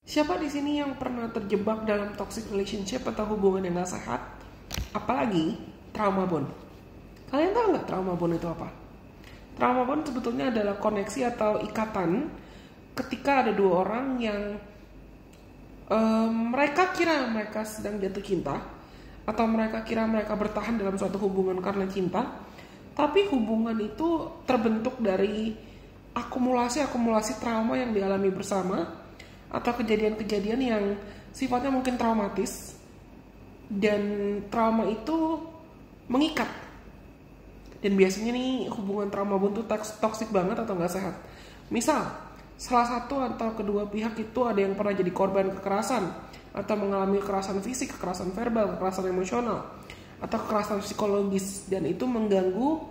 Siapa di sini yang pernah terjebak dalam toxic relationship atau hubungan yang gak sehat? Apalagi trauma bond. Kalian tahu nggak trauma bond itu apa? Trauma bond sebetulnya adalah koneksi atau ikatan ketika ada dua orang yang mereka kira mereka sedang jatuh cinta, atau mereka kira mereka bertahan dalam suatu hubungan karena cinta, tapi hubungan itu terbentuk dari akumulasi trauma yang dialami bersama, atau kejadian-kejadian yang sifatnya mungkin traumatis, dan trauma itu mengikat. Dan biasanya nih hubungan trauma bond itu toksik banget atau nggak sehat. Misal, salah satu atau kedua pihak itu ada yang pernah jadi korban kekerasan, atau mengalami kekerasan fisik, kekerasan verbal, kekerasan emosional, atau kekerasan psikologis, dan itu mengganggu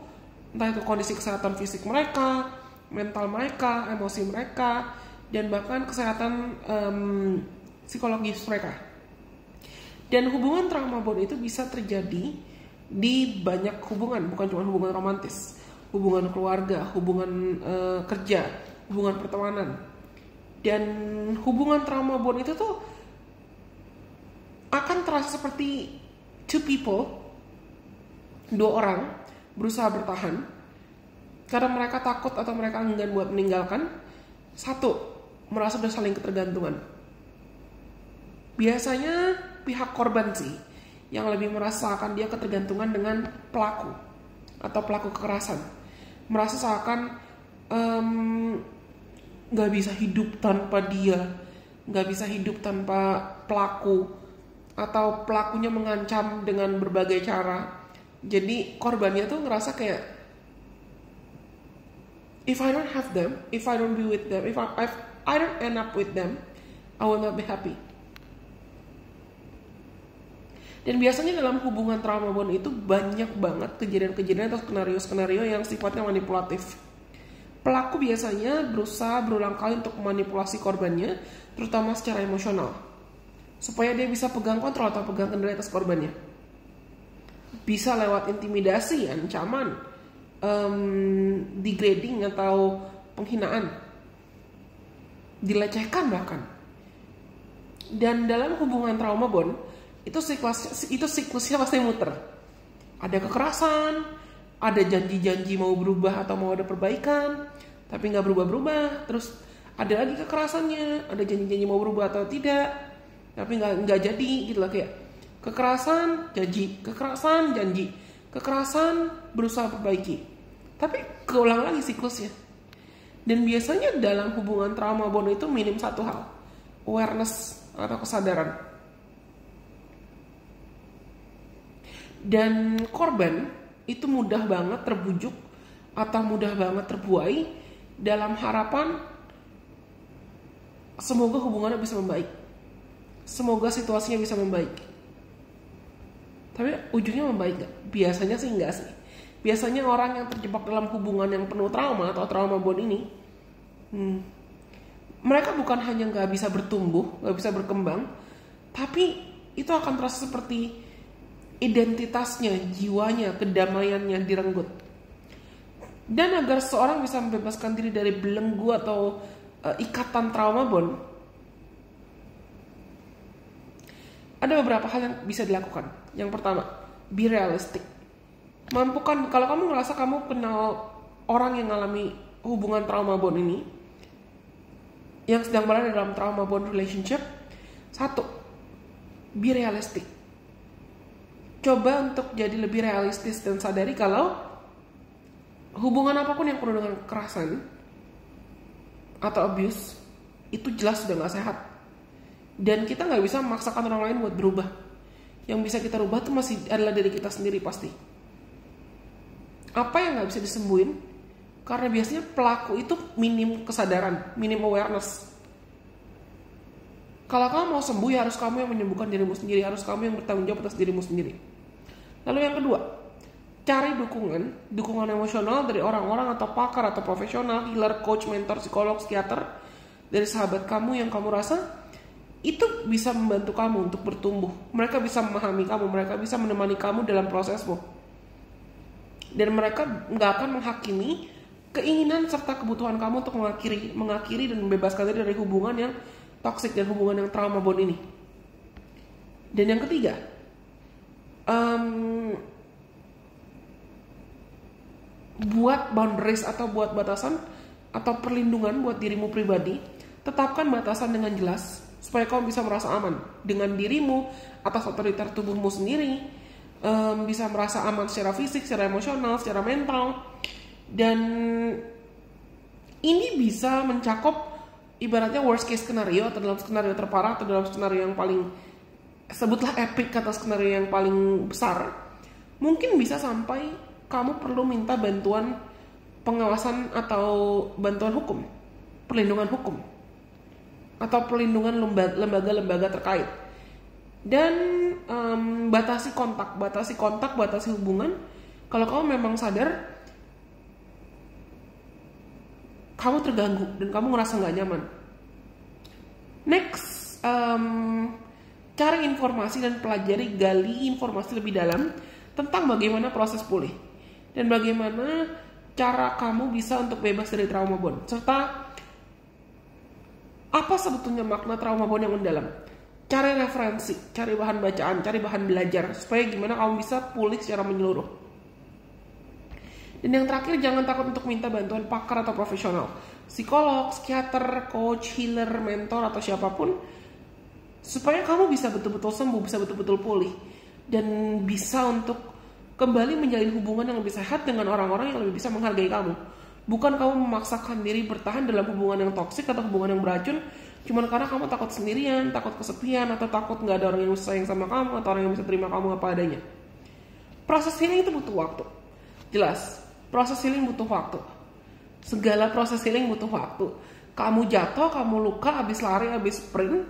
entah itu kondisi kesehatan fisik mereka, mental mereka, emosi mereka, dan bahkan kesehatan psikologis mereka. Dan hubungan trauma bond itu bisa terjadi di banyak hubungan, bukan cuma hubungan romantis, hubungan keluarga, hubungan kerja, hubungan pertemanan. Dan hubungan trauma bond itu tuh akan terasa seperti dua orang berusaha bertahan karena mereka takut atau mereka enggan buat meninggalkan. Satu, merasa sudah saling ketergantungan. Biasanya pihak korban sih yang lebih merasakan dia ketergantungan dengan pelaku atau pelaku kekerasan. Merasa seakan gak bisa hidup tanpa dia, gak bisa hidup tanpa pelaku, atau pelakunya mengancam dengan berbagai cara. Jadi korbannya tuh ngerasa kayak, if I don't have them, if I don't be with them, if I don't end up with them, I will not be happy. Dan biasanya dalam hubungan trauma bond itu banyak banget kejadian-kejadian atau skenario-skenario yang sifatnya manipulatif. Pelaku biasanya berusaha berulang kali untuk memanipulasi korbannya, terutama secara emosional, supaya dia bisa pegang kontrol atau pegang kendali atas korbannya. Bisa lewat intimidasi, ancaman, degrading atau penghinaan, dilecehkan bahkan. Dan dalam hubungan trauma bond itu siklusnya pasti muter. Ada kekerasan, ada janji-janji mau berubah atau mau ada perbaikan, tapi nggak berubah-berubah. Terus ada lagi kekerasannya, ada janji-janji mau berubah atau tidak, tapi nggak jadi gitu lah. Kayak kekerasan janji, kekerasan janji, kekerasan berusaha perbaiki, tapi keulang lagi siklusnya. Dan biasanya dalam hubungan trauma bond itu minim satu hal, awareness atau kesadaran. Dan korban itu mudah banget terbujuk atau mudah banget terbuai dalam harapan semoga hubungannya bisa membaik, semoga situasinya bisa membaik. Tapi ujungnya membaik gak? Biasanya sih enggak sih. Biasanya orang yang terjebak dalam hubungan yang penuh trauma atau trauma bond ini, mereka bukan hanya gak bisa bertumbuh, gak bisa berkembang, tapi itu akan terasa seperti identitasnya, jiwanya, kedamaiannya direnggut. Dan agar seorang bisa membebaskan diri dari belenggu atau ikatan trauma bond, ada beberapa hal yang bisa dilakukan. Yang pertama, be realistic. Mampukan, kalau kamu ngerasa kamu kenal orang yang mengalami hubungan trauma bond ini, yang sedang berada dalam trauma bond relationship, satu, be realistic. Coba untuk jadi lebih realistis dan sadari kalau hubungan apapun yang penuh dengan kekerasan atau abuse itu jelas sudah gak sehat. Dan kita gak bisa memaksakan orang lain buat berubah. Yang bisa kita rubah itu masih adalah diri kita sendiri pasti. Apa yang gak bisa disembuhin? Karena biasanya pelaku itu minim kesadaran, minim awareness. Kalau kamu mau sembuh ya harus kamu yang menyembuhkan dirimu sendiri, harus kamu yang bertanggung jawab atas dirimu sendiri. Lalu yang kedua, cari dukungan emosional dari orang-orang atau pakar atau profesional, healer, coach, mentor, psikolog, psikiater, dari sahabat kamu yang kamu rasa itu bisa membantu kamu untuk bertumbuh. Mereka bisa memahami kamu, mereka bisa menemani kamu dalam prosesmu. Dan mereka nggak akan menghakimi keinginan serta kebutuhan kamu untuk mengakhiri dan membebaskan diri dari hubungan yang toxic dan hubungan yang trauma bond ini. Dan yang ketiga, buat boundaries atau buat batasan atau perlindungan buat dirimu pribadi. Tetapkan batasan dengan jelas supaya kamu bisa merasa aman dengan dirimu atas otoriter tubuhmu sendiri, bisa merasa aman secara fisik, secara emosional, secara mental. Dan ini bisa mencakup ibaratnya worst case scenario, atau dalam skenario terparah, atau dalam skenario yang paling, sebutlah epic kata skenario yang paling besar, mungkin bisa sampai kamu perlu minta bantuan pengawasan atau bantuan hukum, perlindungan hukum, atau perlindungan lembaga-lembaga terkait. Dan batasi kontak, batasi hubungan. Kalau kamu memang sadar kamu terganggu dan kamu ngerasa nggak nyaman. Next, cari informasi dan pelajari, gali informasi lebih dalam tentang bagaimana proses pulih dan bagaimana cara kamu bisa untuk bebas dari trauma bond, serta apa sebetulnya makna trauma bond yang mendalam. Cari referensi, cari bahan bacaan, cari bahan belajar supaya gimana kamu bisa pulih secara menyeluruh. Dan yang terakhir, jangan takut untuk minta bantuan pakar atau profesional, psikolog, psikiater, coach, healer, mentor, atau siapapun, supaya kamu bisa betul-betul sembuh, bisa betul-betul pulih, dan bisa untuk kembali menjalin hubungan yang lebih sehat dengan orang-orang yang lebih bisa menghargai kamu. Bukan kamu memaksakan diri bertahan dalam hubungan yang toksik atau hubungan yang beracun cuman karena kamu takut sendirian, takut kesepian, atau takut gak ada orang yang bisa sayang sama kamu, atau orang yang bisa terima kamu apa adanya. Proses healing itu butuh waktu. Jelas, proses healing butuh waktu. Segala proses healing butuh waktu. Kamu jatuh, kamu luka, habis lari, habis sprint,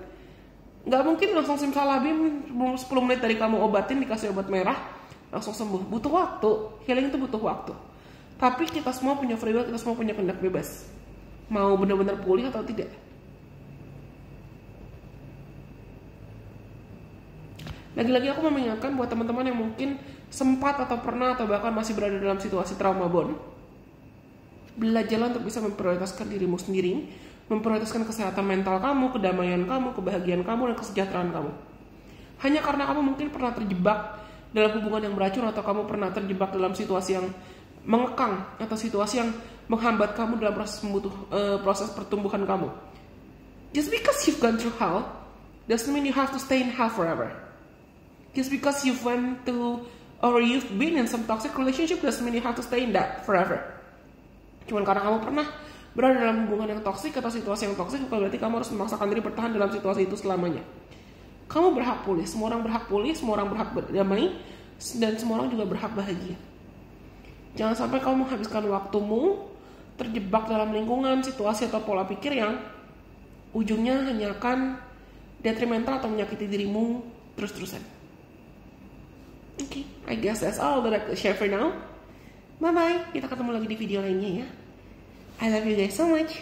gak mungkin langsung simsalabim 10 menit dari kamu obatin, dikasih obat merah, langsung sembuh. Butuh waktu. Healing itu butuh waktu. Tapi kita semua punya free will, kita semua punya kehendak bebas. Mau benar-benar pulih atau tidak. Lagi-lagi aku mau mengingatkan buat teman-teman yang mungkin sempat atau pernah atau bahkan masih berada dalam situasi trauma bond, belajarlah untuk bisa memprioritaskan dirimu sendiri, memprioritaskan kesehatan mental kamu, kedamaian kamu, kebahagiaan kamu, dan kesejahteraan kamu. Hanya karena kamu mungkin pernah terjebak dalam hubungan yang beracun, atau kamu pernah terjebak dalam situasi yang mengekang, atau situasi yang menghambat kamu dalam proses pertumbuhan kamu. Just because you've gone through hell doesn't mean you have to stay in hell forever. Just because you've went to or you've been in some toxic relationship doesn't mean you have to stay in that forever. Cuman karena kamu pernah berada dalam hubungan yang toksik atau situasi yang toksik, bukan berarti kamu harus memaksakan diri bertahan dalam situasi itu selamanya. Kamu berhak pulih, semua orang berhak pulih, semua orang berhak berdamai, dan semua orang juga berhak bahagia. Jangan sampai kamu menghabiskan waktumu terjebak dalam lingkungan, situasi, atau pola pikir yang ujungnya hanya akan detrimental atau menyakiti dirimu terus-terusan. Okay, I guess that's all that I could share for now. Bye-bye, kita ketemu lagi di video lainnya ya. I love you guys so much.